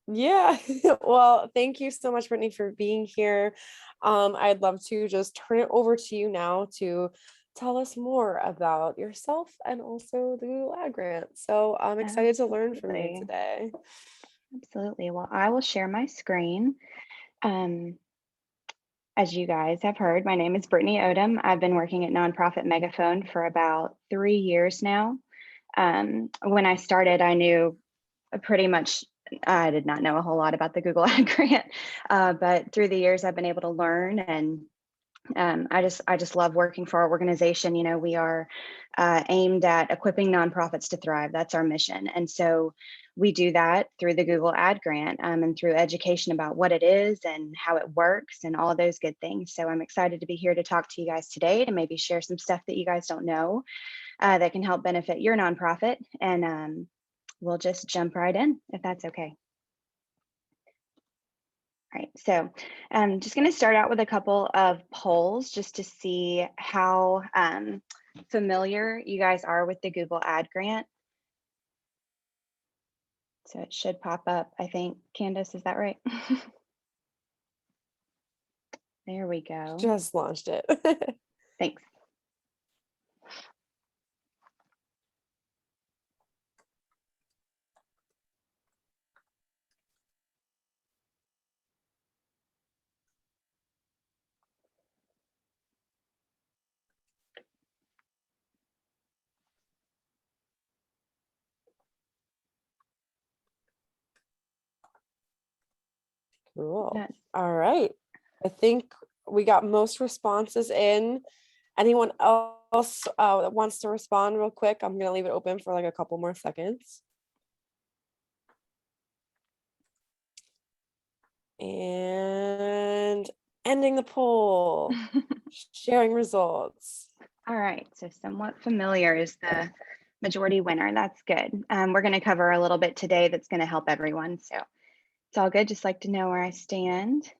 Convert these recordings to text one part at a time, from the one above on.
Yeah. Well, thank you so much, Brittany, for being here. I'd love to just turn it over to you now to tell us more about yourself and also the Google Ad Grant. So I'm excited to learn from you Absolutely. today. Absolutely. Well, I will share my screen. Um, as you guys have heard, my name is Brittany Odom. I've been working at nonprofit Megaphone for about 3 years now. When I started, I knew pretty much, I did not know a whole lot about the Google Ad Grant, but through the years, I've been able to learn, and I just love working for our organization. You know, we are aimed at equipping nonprofits to thrive. That's our mission, and so we do that through the Google Ad Grant, and through education about what it is and how it works and all of those good things. So I'm excited to be here to talk to you guys today, to maybe share some stuff that you guys don't know that can help benefit your nonprofit, and we'll just jump right in if that's okay. Right, so I'm just going to start out with a couple of polls just to see how familiar you guys are with the Google Ad Grant. So it should pop up, I think. Candace, is that right? There we go. Just launched it. Thanks. Cool. Yes. All right. I think we got most responses in. Anyone else that wants to respond real quick? I'm gonna leave it open for like a couple more seconds. And ending the poll, sharing results. All right, so somewhat familiar is the majority winner. That's good. We're going to cover a little bit today that's going to help everyone. So it's all good. Just like to know where I stand.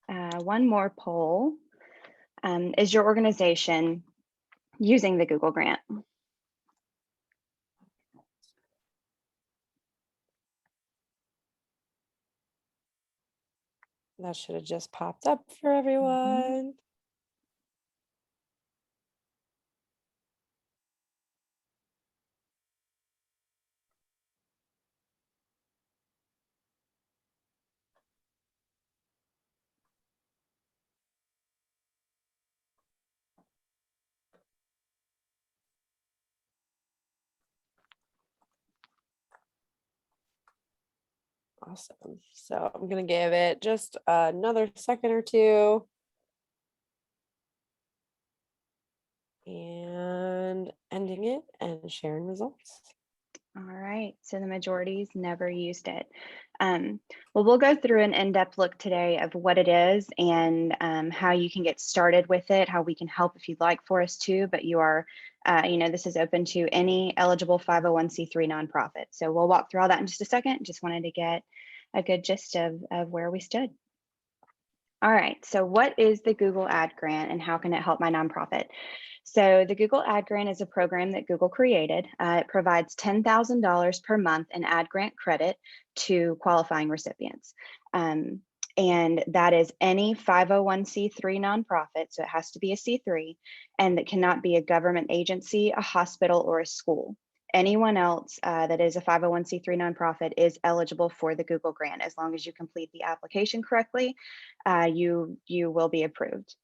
One more poll. Is your organization using the Google Grant? That should have just popped up for Mhm. everyone. Awesome. So I'm gonna give it just another second or two. And ending it and sharing results. All right, so the majority's never used it. Well, we'll go through an in-depth look today of what it is and how you can get started with it, how we can help if you'd like for us to, but you are, this is open to any eligible 501c3 nonprofit. So we'll walk through all that in just a second. Just wanted to get a good gist of where we stood. All right, so what is the Google Ad Grant and how can it help my nonprofit? So the Google Ad Grant is a program that Google created. It provides $10,000 per month in ad grant credit to qualifying recipients. And that is any 501c3 nonprofit, so it has to be a C3, and that cannot be a government agency, a hospital, or a school. Anyone else that is a 501c3 nonprofit is eligible for the Google Grant as long as you complete the application correctly. You will be approved.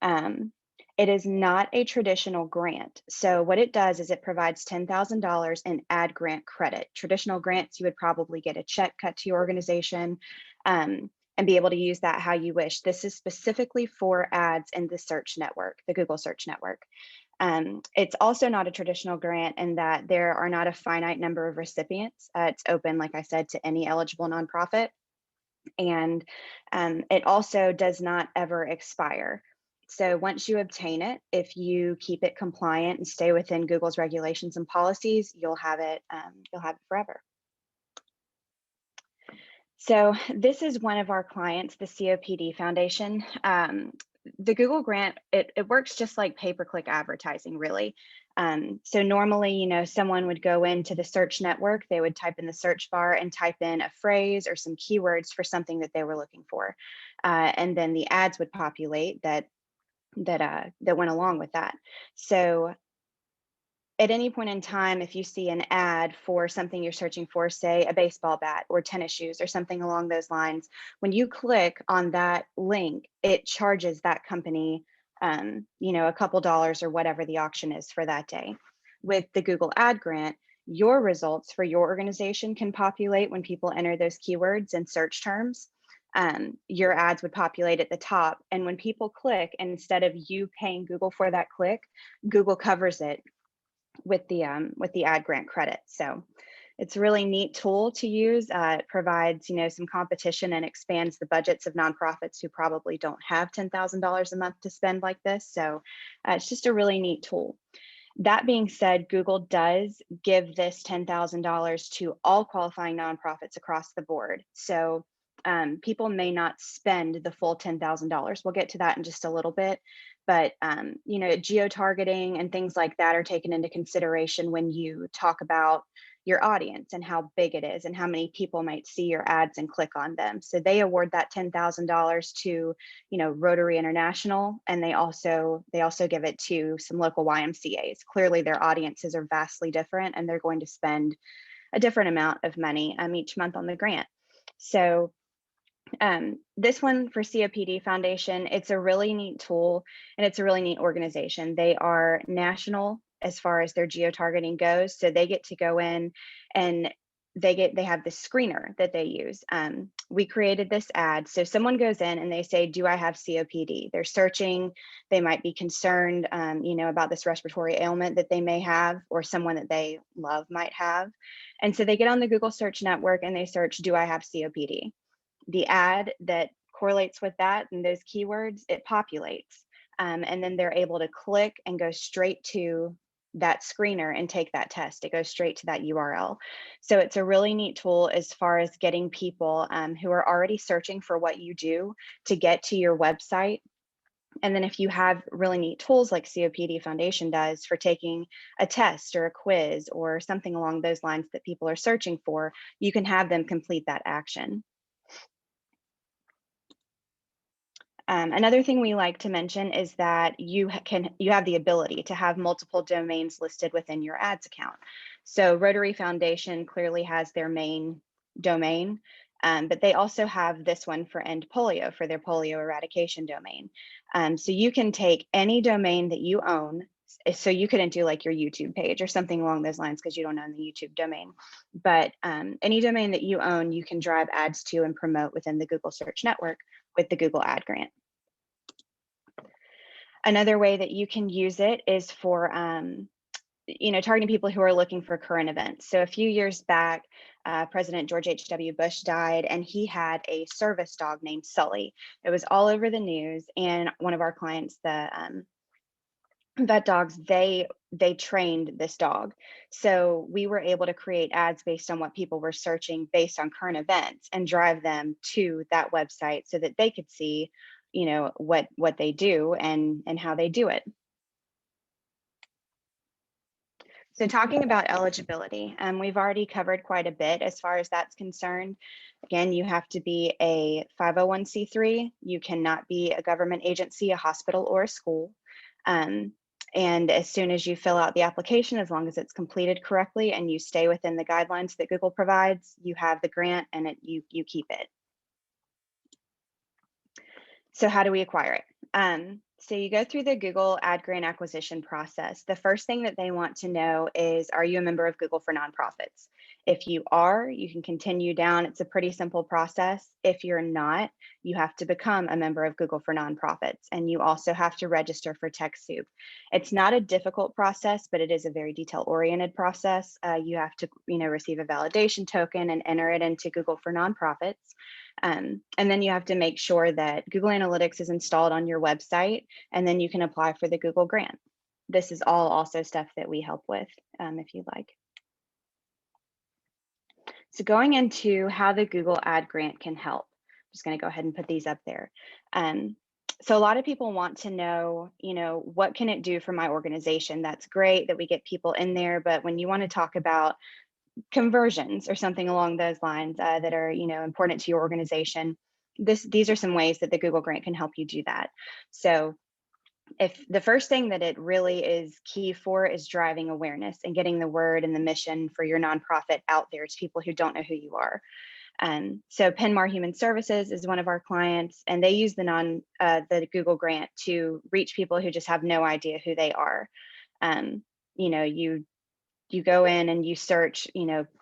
It is not a traditional grant. So what it does is it provides $10,000 in ad grant credit. Traditional grants, you would probably get a check cut to your organization and be able to use that how you wish. This is specifically for ads in the search network, the Google search network. It's also not a traditional grant in that there are not a finite number of recipients. It's open, like I said, to any eligible nonprofit. And it also does not ever expire. So once you obtain it, if you keep it compliant and stay within Google's regulations and policies, you'll have it forever. So this is one of our clients, the COPD Foundation. the Google grant, it works just like pay-per-click advertising, really. So normally, someone would go into the search network, they would type in the search bar and type in a phrase or some keywords for something that they were looking for. And then the ads would populate that went along with that. So at any point in time, if you see an ad for something you're searching for, say a baseball bat or tennis shoes or something along those lines, when you click on that link, it charges that company, a couple dollars or whatever the auction is for that day. With the Google Ad Grant, your results for your organization can populate when people enter those keywords and search terms. Your ads would populate at the top, and when people click, instead of you paying Google for that click, Google covers it with the ad grant credit. So it's a really neat tool to use. It provides some competition and expands the budgets of nonprofits who probably don't have $10,000 a month to spend like this. So it's just a really neat tool. That being said, Google does give this $10,000 to all qualifying nonprofits across the board. So people may not spend the full $10,000. We'll get to that in just a little bit. But geo-targeting and things like that are taken into consideration when you talk about your audience and how big it is and how many people might see your ads and click on them. So they award that $10,000 to, Rotary International, and they also give it to some local YMCA's. Clearly, their audiences are vastly different, and they're going to spend a different amount of money each month on the grant. So this one for COPD Foundation, it's a really neat tool and it's a really neat organization. They are national as far as their geo-targeting goes. So they get to go in and they have this screener that they use. We created this ad. So someone goes in and they say, do I have COPD? They're searching, they might be concerned, about this respiratory ailment that they may have, or someone that they love might have. And so they get on the Google search network and they search, do I have COPD? The ad that correlates with that and those keywords, it populates. And then they're able to click and go straight to that screener and take that test. It goes straight to that URL. So it's a really neat tool as far as getting people who are already searching for what you do to get to your website. And then if you have really neat tools like COPD Foundation does for taking a test or a quiz or something along those lines that people are searching for, you can have them complete that action. Another thing we like to mention is that you have the ability to have multiple domains listed within your ads account. So Rotary Foundation clearly has their main domain, but they also have this one for End Polio, for their polio eradication domain. So you can take any domain that you own. So you couldn't do like your YouTube page or something along those lines because you don't own the YouTube domain. But any domain that you own, you can drive ads to and promote within the Google Search Network with the Google Ad Grant. Another way that you can use it is for, targeting people who are looking for current events. So a few years back, President George H.W. Bush died, and he had a service dog named Sully. It was all over the news, and one of our clients, the vet dogs, they trained this dog. So we were able to create ads based on what people were searching based on current events and drive them to that website so that they could see what they do and how they do it. So talking about eligibility, we've already covered quite a bit as far as that's concerned. Again, you have to be a 501c3. You cannot be a government agency, a hospital, or a school. And as soon as you fill out the application, as long as it's completed correctly and you stay within the guidelines that Google provides, you have the grant and you keep it. So how do we acquire it? So you go through the Google Ad Grant acquisition process. The first thing that they want to know is, are you a member of Google for Nonprofits? If you are, you can continue down. It's a pretty simple process. If you're not, you have to become a member of Google for Nonprofits, and you also have to register for TechSoup. It's not a difficult process, but it is a very detail-oriented process. You have to, receive a validation token and enter it into Google for Nonprofits. And then you have to make sure that Google Analytics is installed on your website, and then you can apply for the Google grant. This is all also stuff that we help with, if you'd like. So going into how the Google Ad Grant can help, I'm just going to go ahead and put these up there. So a lot of people want to know, what can it do for my organization? That's great that we get people in there, but when you want to talk about conversions or something along those lines that are, important to your organization, these are some ways that the Google Grant can help you do that. So if the first thing that it really is key for is driving awareness and getting the word and the mission for your nonprofit out there to people who don't know who you are. So Penmar Human Services is one of our clients, and they use the Google Grant to reach people who just have no idea who they are. Um, you go in and you search,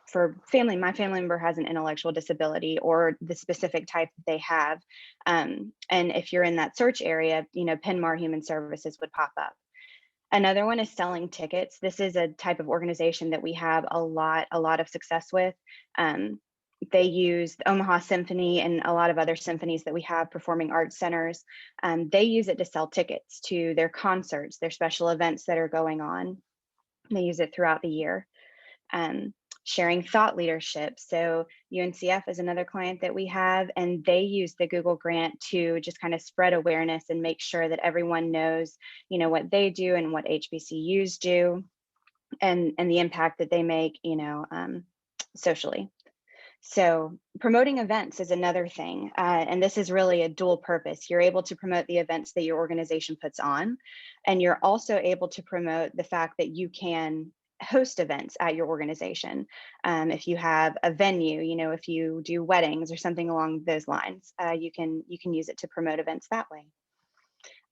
for my family member has an intellectual disability or the specific type that they have. And if you're in that search area, Penmar Human Services would pop up. Another one is selling tickets. This is a type of organization that we have a lot of success with. They use the Omaha Symphony and a lot of other symphonies that we have, performing arts centers. They use it to sell tickets to their concerts, their special events that are going on. They use it throughout the year. Um, Sharing thought leadership. So UNCF is another client that we have, and they use the Google Grant to just kind of spread awareness and make sure that everyone knows, what they do and what HBCUs do, and the impact that they make, socially. So promoting events is another thing, and this is really a dual purpose. You're able to promote the events that your organization puts on, and you're also able to promote the fact that you can host events at your organization. If you have a venue, if you do weddings or something along those lines, you can use it to promote events that way.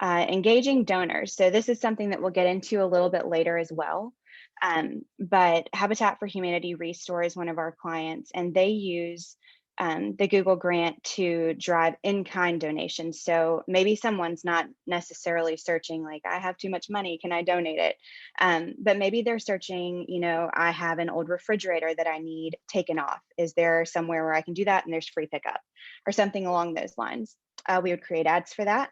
Engaging donors. So this is something that we'll get into a little bit later as well. But Habitat for Humanity Restore is one of our clients, and they use the Google Grant to drive in-kind donations. So maybe someone's not necessarily searching like, I have too much money, can I donate it? But maybe they're searching, I have an old refrigerator that I need taken off. Is there somewhere where I can do that and there's free pickup or something along those lines? We would create ads for that,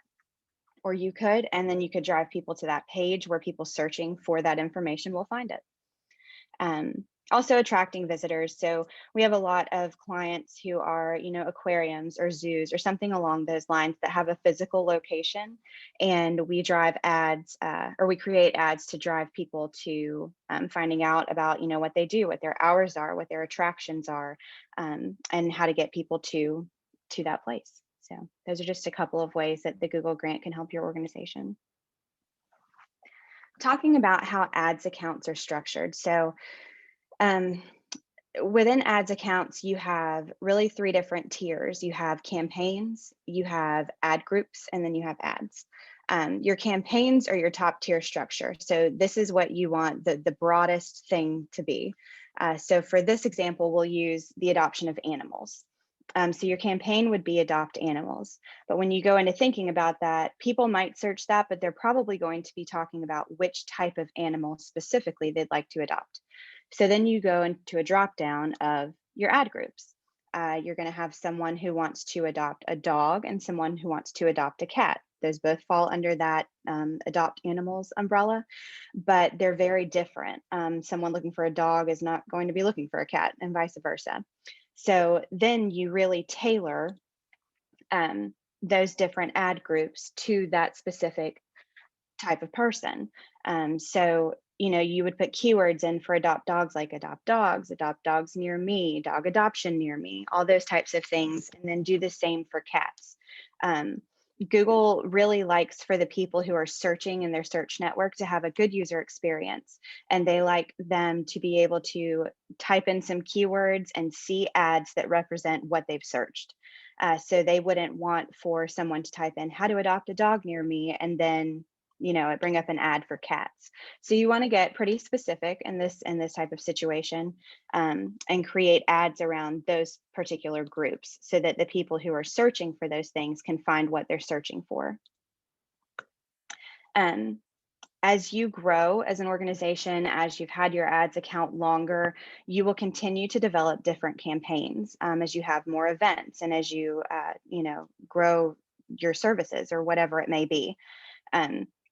or you could, and then you could drive people to that page where people searching for that information will find it. Also attracting visitors. So we have a lot of clients who are, aquariums or zoos or something along those lines that have a physical location, and we drive ads or we create ads to drive people to finding out about, what they do, what their hours are, what their attractions are, and how to get people to that place. So those are just a couple of ways that the Google Grant can help your organization. Talking about how ads accounts are structured. So within ads accounts, you have really three different tiers. You have campaigns, you have ad groups, and then you have ads. Your campaigns are your top tier structure. So this is what you want the broadest thing to be. So for this example, we'll use the adoption of animals. So your campaign would be adopt animals. But when you go into thinking about that, people might search that, but they're probably going to be talking about which type of animal specifically they'd like to adopt. So then you go into a drop down of your ad groups. You're going to have someone who wants to adopt a dog and someone who wants to adopt a cat. Those both fall under that adopt animals umbrella, but they're very different. Someone looking for a dog is not going to be looking for a cat, and vice versa. So then you really tailor those different ad groups to that specific type of person. So, you would put keywords in for adopt dogs, like adopt dogs near me, dog adoption near me, all those types of things, and then do the same for cats. Google really likes for the people who are searching in their search network to have a good user experience, and they like them to be able to type in some keywords and see ads that represent what they've searched. So they wouldn't want for someone to type in how to adopt a dog near me and then it bring up an ad for cats. So you want to get pretty specific in this type of situation, and create ads around those particular groups so that the people who are searching for those things can find what they're searching for. As you grow as an organization, as you've had your ads account longer, you will continue to develop different campaigns as you have more events and as you grow your services or whatever it may be.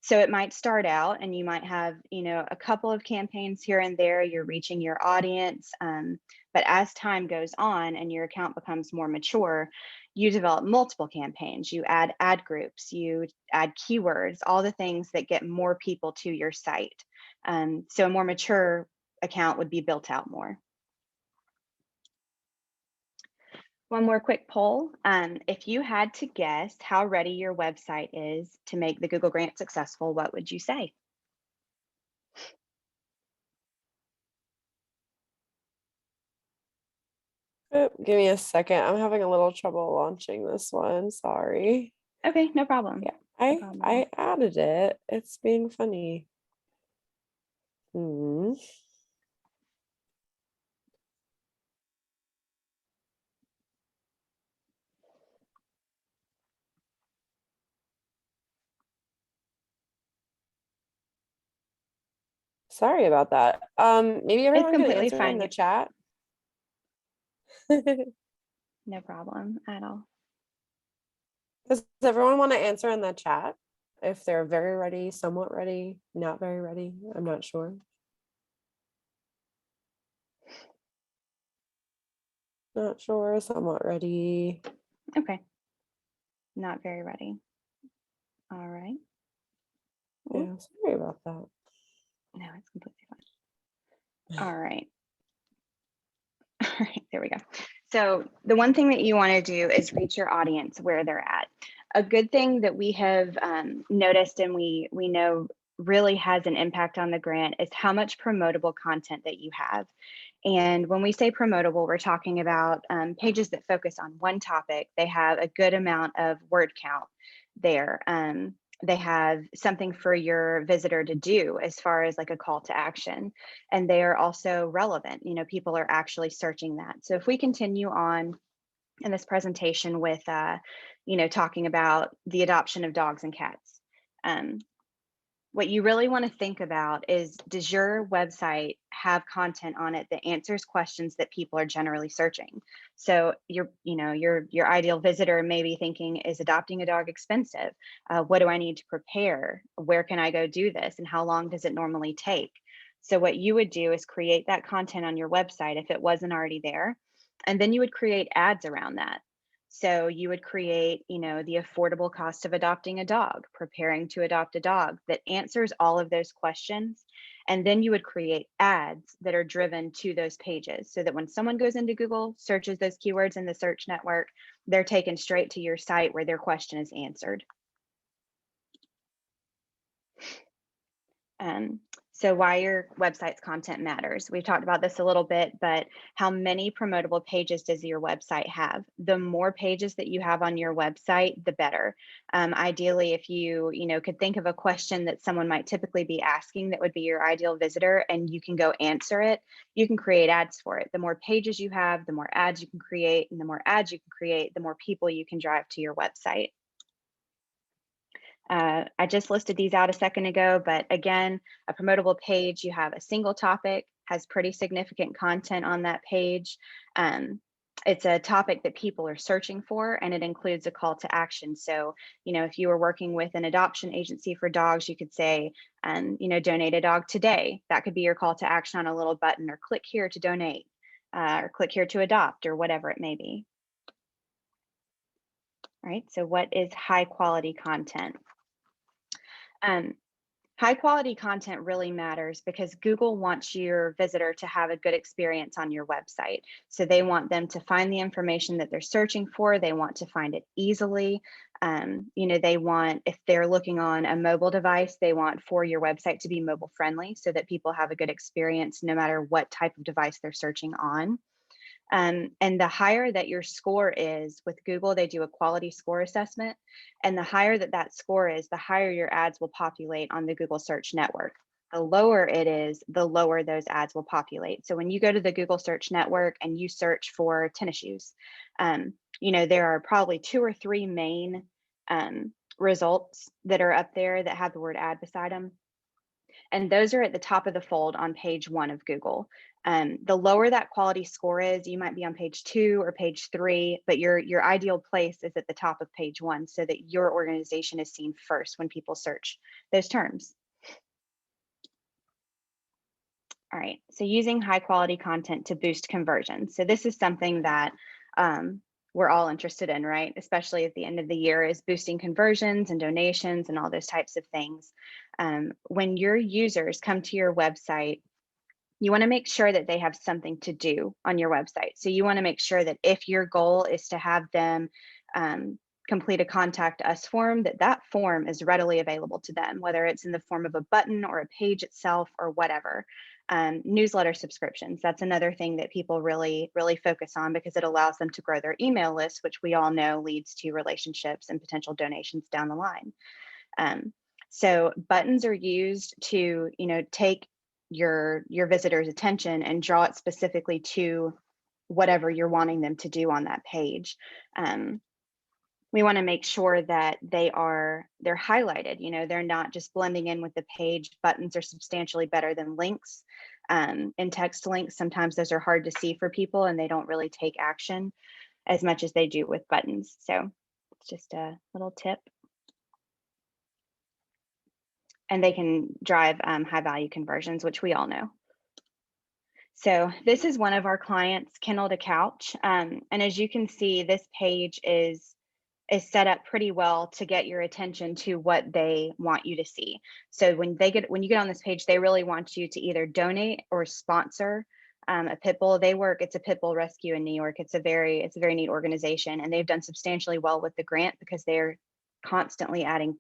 So it might start out and you might have, a couple of campaigns here and there, you're reaching your audience. But as time goes on and your account becomes more mature, you develop multiple campaigns. You add ad groups, you add keywords, all the things that get more people to your site. So a more mature account would be built out more. One more quick poll. If you had to guess how ready your website is to make the Google Grant successful, what would you say? Give me a second. I'm having a little trouble launching this one. Sorry. Okay, no problem. Yeah, No I problem. I added it. It's being funny. Hmm. Sorry about that. Maybe It's everyone can completely answer in the fine. chat. No problem at all. Does everyone want to answer in the chat? If they're very ready, somewhat ready, not very ready, I'm not sure. Not sure, somewhat ready. Okay. Not very ready. All right. Yeah, sorry about that. No, it's completely fine. All right. All right, there we go. So the one thing that you want to do is reach your audience where they're at. A good thing that we have noticed and we know really has an impact on the grant is how much promotable content that you have. And when we say promotable, we're talking about pages that focus on one topic. They have a good amount of word count there. They have something for your visitor to do as far as like a call to action, and they are also relevant. People are actually searching that. So if we continue on in this presentation with talking about the adoption of dogs and cats, what you really want to think about is, does your website have content on it that answers questions that people are generally searching? So your ideal visitor may be thinking, is adopting a dog expensive? What do I need to prepare? Where can I go do this? And how long does it normally take? So what you would do is create that content on your website if it wasn't already there, and then you would create ads around that. So you would create, the affordable cost of adopting a dog, preparing to adopt a dog, that answers all of those questions. And then you would create ads that are driven to those pages so that when someone goes into Google, searches those keywords in the search network, they're taken straight to your site where their question is answered. So why your website's content matters. We've talked about this a little bit, but how many promotable pages does your website have? The more pages that you have on your website, the better. Ideally, if you could think of a question that someone might typically be asking that would be your ideal visitor, and you can go answer it, you can create ads for it. The more pages you have, the more ads you can create, and the more ads you can create, the more people you can drive to your website. I just listed these out a second ago, but again, a promotable page, you have a single topic, has pretty significant content on that page. It's a topic that people are searching for, and it includes a call to action. So, if you were working with an adoption agency for dogs, you could say, donate a dog today. That could be your call to action on a little button, or click here to donate, or click here to adopt, or whatever it may be. All right, so what is high quality content? High quality content really matters because Google wants your visitor to have a good experience on your website. So they want them to find the information that they're searching for. They want to find it easily. They want, if they're looking on a mobile device, they want for your website to be mobile friendly so that people have a good experience no matter what type of device they're searching on. And the higher that your score is with Google, they do a quality score assessment. And the higher that score is, the higher your ads will populate on the Google search network. The lower it is, the lower those ads will populate. So when you go to the Google search network and you search for tennis shoes, there are probably 2 or 3 main results that are up there that have the word ad beside them. And those are at the top of the fold on page 1 of Google. The lower that quality score is, you might be on page 2 or page 3, but your ideal place is at the top of page 1 so that your organization is seen first when people search those terms. All right, so using high quality content to boost conversion. So this is something that we're all interested in, right? Especially at the end of the year, is boosting conversions and donations and all those types of things. When your users come to your website, you want to make sure that they have something to do on your website. So you want to make sure that if your goal is to have them complete a contact us form, that form is readily available to them, whether it's in the form of a button or a page itself or whatever. Newsletter subscriptions, that's another thing that people really focus on because it allows them to grow their email list, which we all know leads to relationships and potential donations down the line. So buttons are used to, take your visitors' attention and draw it specifically to whatever you're wanting them to do on that page. We want to make sure that they're highlighted, they're not just blending in with the page. Buttons are substantially better than links. And text links, sometimes those are hard to see for people and they don't really take action as much as they do with buttons. So it's just a little tip. And they can drive high value conversions, which we all know. So this is one of our clients, Kennel to Couch. And as you can see, this page is set up pretty well to get your attention to what they want you to see. So when you get on this page, they really want you to either donate or sponsor a pit bull. It's a pit bull rescue in New York. It's a very neat organization, and they've done substantially well with the grant because they're constantly adding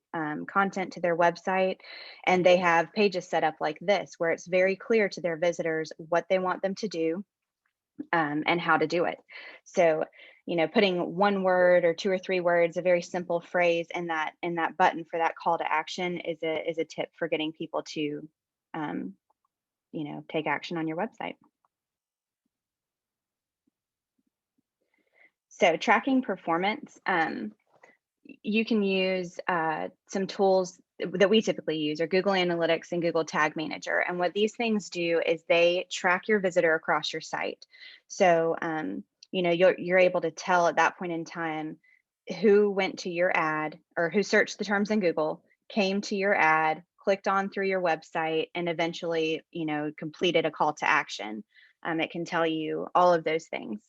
content to their website, and they have pages set up like this where it's very clear to their visitors what they want them to do and how to do it. So putting one word or 2 or 3 words, a very simple phrase in that button for that call to action is a tip for getting people to take action on your website. So tracking performance, you can use some tools that we typically use are Google Analytics and Google Tag Manager. And what these things do is they track your visitor across your site. So, you're able to tell at that point in time who went to your ad or who searched the terms in Google, came to your ad, clicked on through your website, and eventually, completed a call to action. It can tell you all of those things.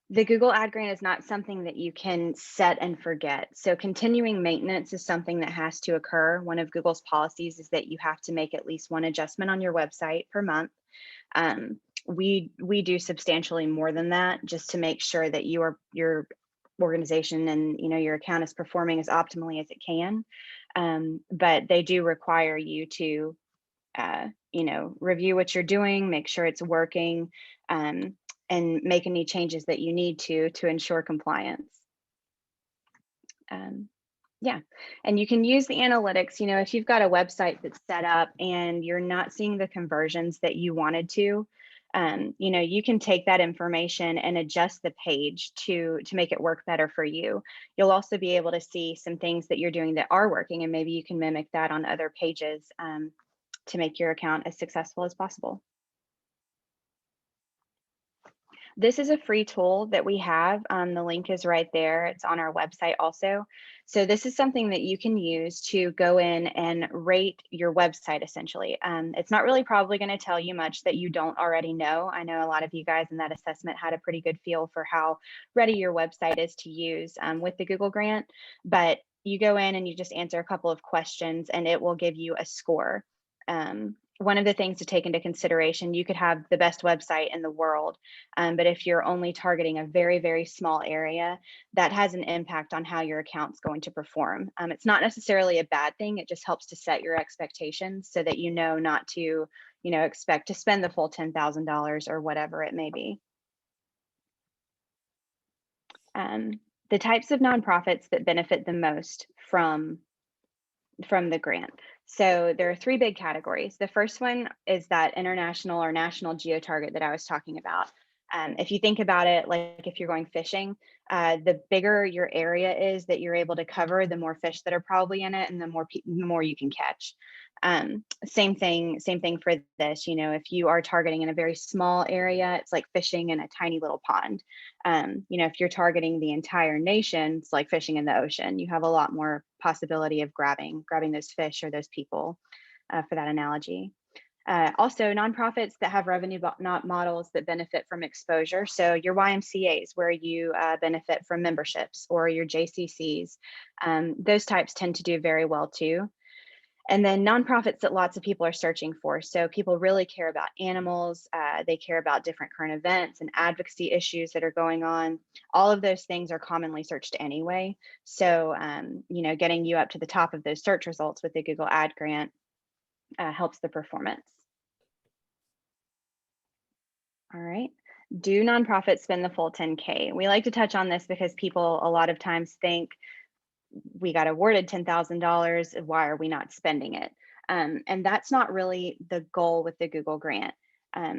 The Google Ad Grant is not something that you can set and forget. So continuing maintenance is something that has to occur. One of Google's policies is that you have to make at least one adjustment on your website per month. We do substantially more than that just to make sure that your organization and your account is performing as optimally as it can. But they do require you to review what you're doing, make sure it's working, and make any changes that you need to ensure compliance. Yeah, and you can use the analytics. If you've got a website that's set up and you're not seeing the conversions that you wanted to, you can take that information and adjust the page to make it work better for you. You'll also be able to see some things that you're doing that are working, and maybe you can mimic that on other pages to make your account as successful as possible. This is a free tool that we have. The link is right there. It's on our website also. So this is something that you can use to go in and rate your website essentially. It's not really probably going to tell you much that you don't already know. I know a lot of you guys in that assessment had a pretty good feel for how ready your website is to use with the Google Grant, but you go in and you just answer a couple of questions and it will give you a score. One of the things to take into consideration, you could have the best website in the world, but if you're only targeting a very, very small area, that has an impact on how your account's going to perform. It's not necessarily a bad thing. It just helps to set your expectations so that not to, expect to spend the full $10,000 or whatever it may be. The types of nonprofits that benefit the most from the grant. So there are 3 big categories. The first one is that international or national geo target that I was talking about. If you think about it, like if you're going fishing, the bigger your area is that you're able to cover, the more fish that are probably in it, and the more you can catch. Same thing for this. You know, if you are targeting in a very small area, it's like fishing in a tiny little pond. You know, if you're targeting the entire nation, it's like fishing in the ocean. You have a lot more possibility of grabbing those fish or those people, for that analogy. Also, nonprofits that have revenue not models that benefit from exposure. So your YMCA's where you benefit from memberships, or your JCCs, those types tend to do very well too. And then nonprofits that lots of people are searching for. So people really care about animals. They care about different current events and advocacy issues that are going on. All of those things are commonly searched anyway. So, you know, getting you up to the top of those search results with the Google Ad Grant helps the performance. All right. Do nonprofits spend the full 10K? We like to touch on this because people a lot of times think we got awarded $10,000. Why are we not spending it? And that's not really the goal with the Google grant.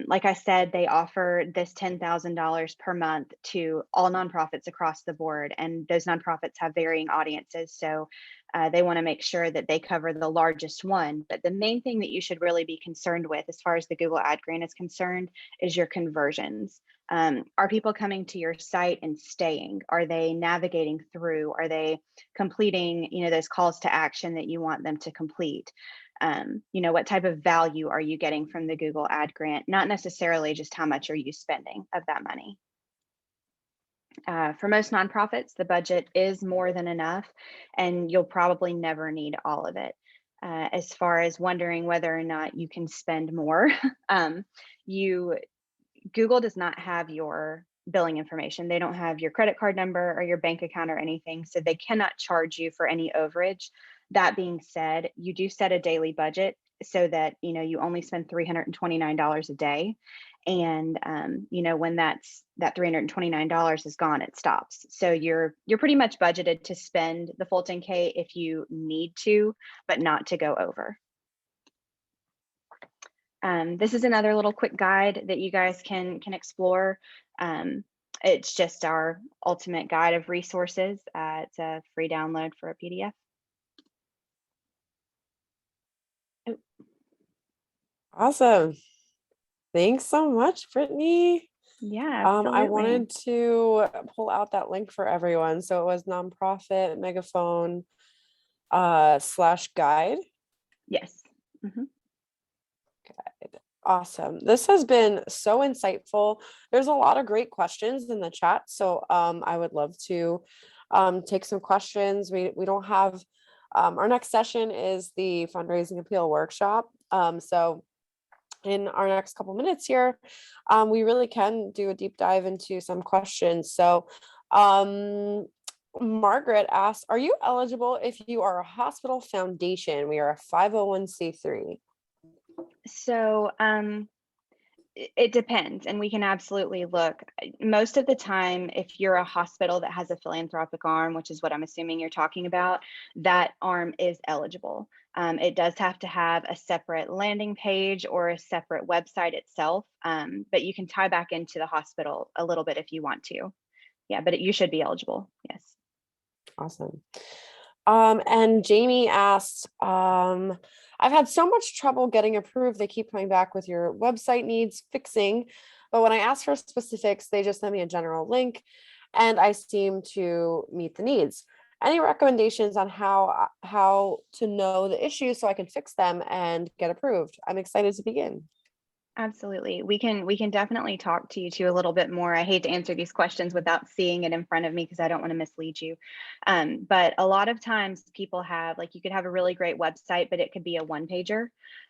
Like I said, they offer this $10,000 per month to all nonprofits across the board, and those nonprofits have varying audiences. So they want to make sure that they cover the largest one. But the main thing that you should really be concerned with, as far as the Google Ad Grant is concerned, is your conversions. Are people coming to your site and staying? Are they navigating through? Are they completing, you know, those calls to action that you want them to complete? You know, what type of value are you getting from the Google Ad Grant? Not necessarily just how much are you spending of that money. For most nonprofits, the budget is more than enough, and you'll probably never need all of it. As far as wondering whether or not you can spend more, you Google does not have your billing information. They don't have your credit card number or your bank account or anything, so they cannot charge you for any overage. That being said, you do set a daily budget so that, you know, you only spend $329 a day. And you know, when that $329 is gone, it stops. So you're pretty much budgeted to spend the full 10K if you need to, but not to go over. This is another little quick guide that you guys can explore. It's just our ultimate guide of resources. It's a free download for a PDF. Oh, Awesome. Thanks so much, Brittany. yeah, I absolutely. wanted to pull out that link for everyone. So it was nonprofit megaphone slash guide. Yes. Mhm. Awesome. This has been so insightful. There's a lot of great questions in the chat. So I would love to take some questions. We don't have our next session is the fundraising appeal workshop. So in our next couple minutes here, we really can do a deep dive into some questions. So Margaret asks, are you eligible if you are a hospital foundation? We are a 501c3. So it depends, and we can absolutely look. Most of the time, if you're a hospital that has a philanthropic arm, which is what I'm assuming you're talking about, that arm is eligible. It does have to have a separate landing page or a separate website itself, but you can tie back into the hospital a little bit if you want to. Yeah, but you should be eligible. Yes. Awesome. And Jamie asked, I've had so much trouble getting approved. They keep coming back with your website needs fixing. But when I ask for specifics, they just send me a general link and I seem to meet the needs. Any recommendations on how to know the issues so I can fix them and get approved? I'm excited to begin. Absolutely. We can definitely talk to you too a little bit more. I hate to answer these questions without seeing it in front of me because I don't want to mislead you. But a lot of times people have, like, you could have a really great website, but it could be a one pager.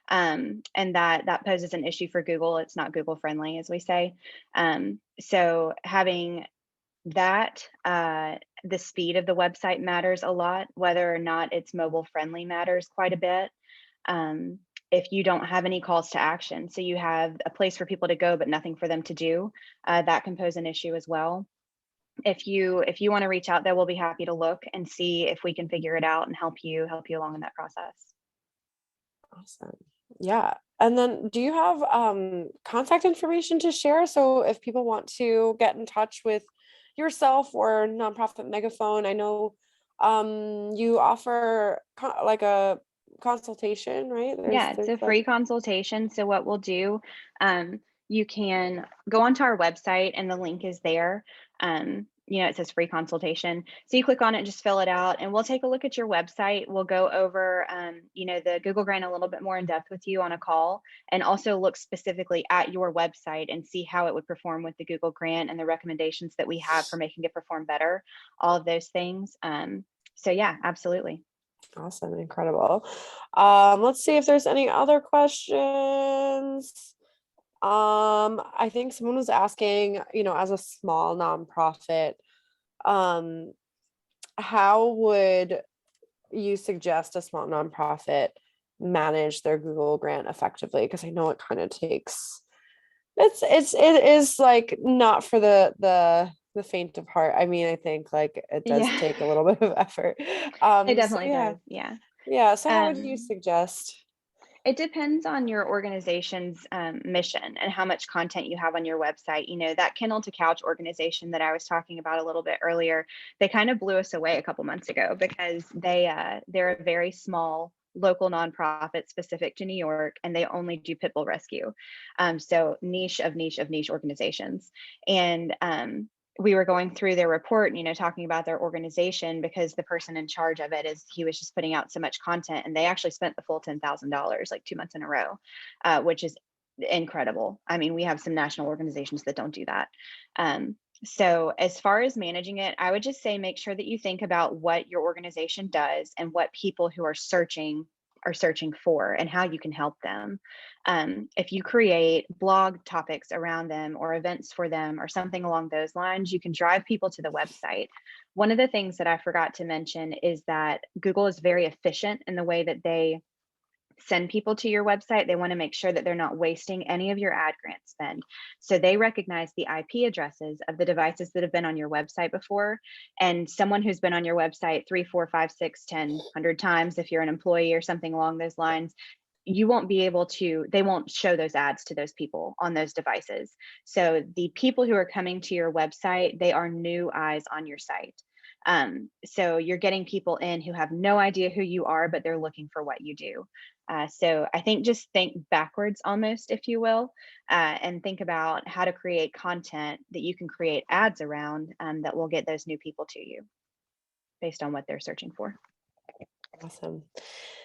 And that poses an issue for Google. It's not Google friendly, as we say. So having that, the speed of the website matters a lot. Whether or not it's mobile friendly matters quite a bit. If you don't have any calls to action, so you have a place for people to go but nothing for them to do, that can pose an issue as well. If you want to reach out, there, we'll be happy to look and see if we can figure it out and help you along in that process. Awesome. Yeah. And then do you have contact information to share? So if people want to get in touch with yourself or nonprofit Megaphone, I know you offer like a consultation, right? Yeah, it's There's a like free consultation. So what we'll do, you can go onto our website and the link is there. It says free consultation. So you click on it, just fill it out, and we'll take a look at your website. We'll go over, the Google Grant a little bit more in depth with you on a call, and also look specifically at your website and see how it would perform with the Google Grant and the recommendations that we have for making it perform better, all of those things. So yeah, absolutely. awesome, incredible. Let's see if there's any other questions. I think someone was asking, as a small nonprofit, um, how would you suggest a small nonprofit manage their Google grant effectively? Because I know it kind of takes it is like not for the faint of heart. I mean, I think like it does Yeah, take a little bit of effort. it So definitely yeah, does. Yeah. yeah. So how would you Um, suggest? It depends on your organization's mission and how much content you have on your website. That Kennel to Couch organization that I was talking about a little bit earlier, they kind of blew us away a couple months ago because they're a very small local nonprofit specific to New York, and they only do pit bull rescue. So niche of niche of niche organizations. And we were going through their report, talking about their organization because the person in charge of it he was just putting out so much content, and they actually spent the full $10,000 like 2 months in a row, which is incredible. I mean, we have some national organizations that don't do that. So as far as managing it, I would just say make sure that you think about what your organization does and what people who are searching for and how you can help them. If you create blog topics around them or events for them or something along those lines, you can drive people to the website. One of the things that I forgot to mention is that Google is very efficient in the way that they send people to your website. They want to make sure that they're not wasting any of your ad grant spend. So they recognize the IP addresses of the devices that have been on your website before. And someone who's been on your website 3, 4, 5, 6, 10, 100 times, if you're an employee or something along those lines, they won't show those ads to those people on those devices. So the people who are coming to your website, they are new eyes on your site. So you're getting people in who have no idea who you are, but they're looking for what you do. So I think just think backwards almost, if you will, and think about how to create content that you can create ads around that will get those new people to you based on what they're searching for. Awesome.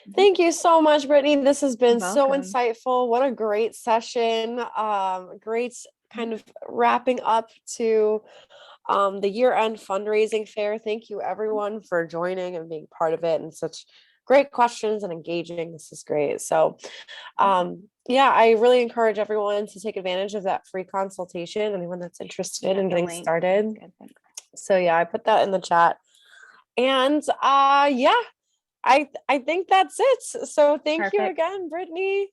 Mhm. Thank you so much, Brittany. This has been so Welcome. insightful. What a great session. Great kind of wrapping up to the year-end fundraising fair. Thank you everyone for joining and being part of it and such great questions and engaging. This is great. So yeah, I really encourage everyone to take advantage of that free consultation, anyone that's interested Yeah, in the getting link. That's started. good. Thanks. So yeah, I put that in the chat. And yeah, I think that's it. So thank you Perfect. again, Brittany.